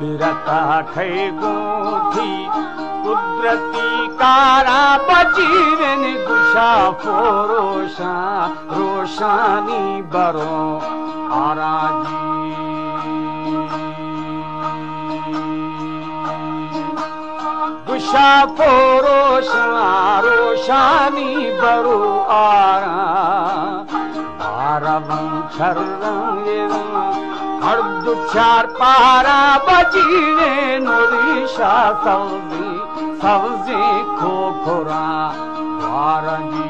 बिरता खै गोथी कुदरती कारा बजीरन गुशा फोरोशा रोशानी बरो आराजी गुशा फोरोशा रोशानी बरो आरा बारवं छर्रं हर्द चार पारा बजीने नोरिशा सौजी सौजी खोखोरा वारजी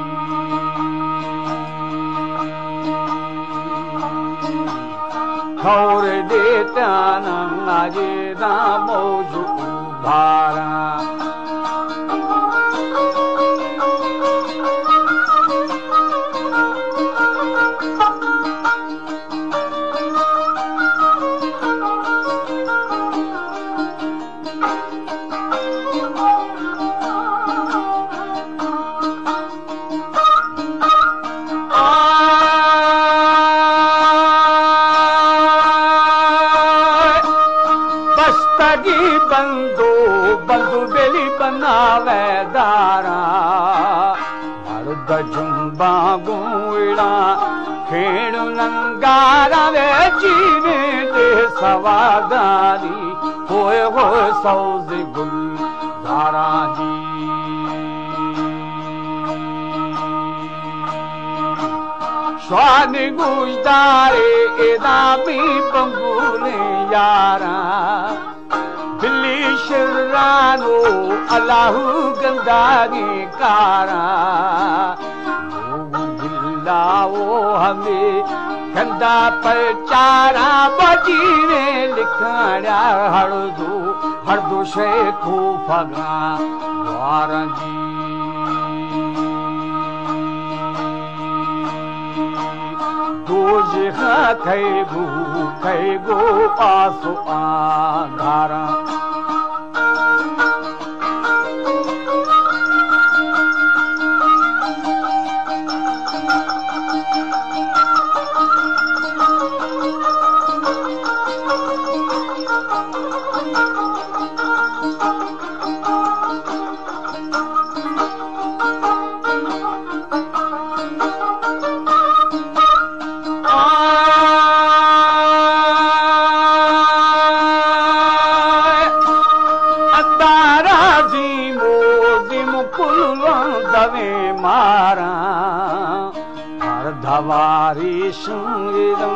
खौर देता नाजे ना मौजू भारा बंदो बंदो बेली बनावे दारा मर्द जुम्बा गुड़ा खेड़ नंगारा वे जीवे दे सवादारी होए होए सौज गुल दारा जी स्वाद गुजदारे एदा भी बंगूले यारा दिल्ली शर्रानो अल्लाहू गंदारी कारा दिल्लाओ हमें गंदा प्रचारा बजीने लिखाया हरदो शेखो फगा वारजी दोज खैगो पासो आधारा मारा अर्धवारी संगीतम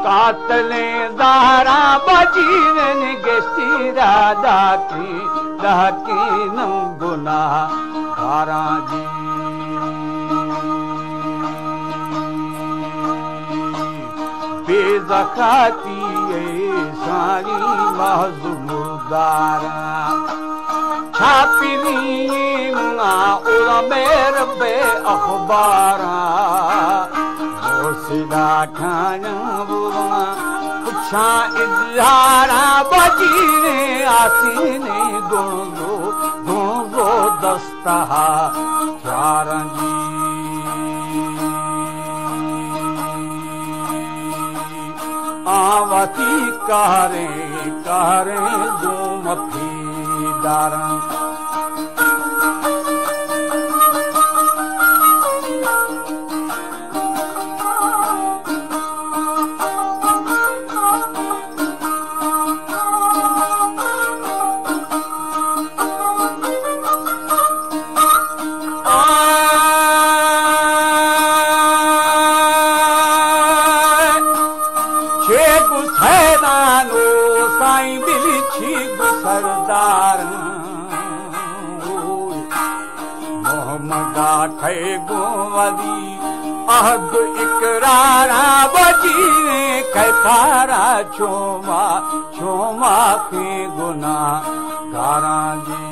कातले दारा बजीरन गेस्तीरा दाकी नंगुना दारा जी बेज़काती सारी महज़ूदारा छापिनी उरा मेर बे अखबारा सिदा खाना बुरा कुछा इजहारा बजीने आसीने गुणगो दस्ता चारंगी आवती कारे दो मथी दारा साईं दिली छी सरदार मोहम्मदा ठे गोवदी अहद इकरारा बजीने कैथारा छोमा के गुना गारा जी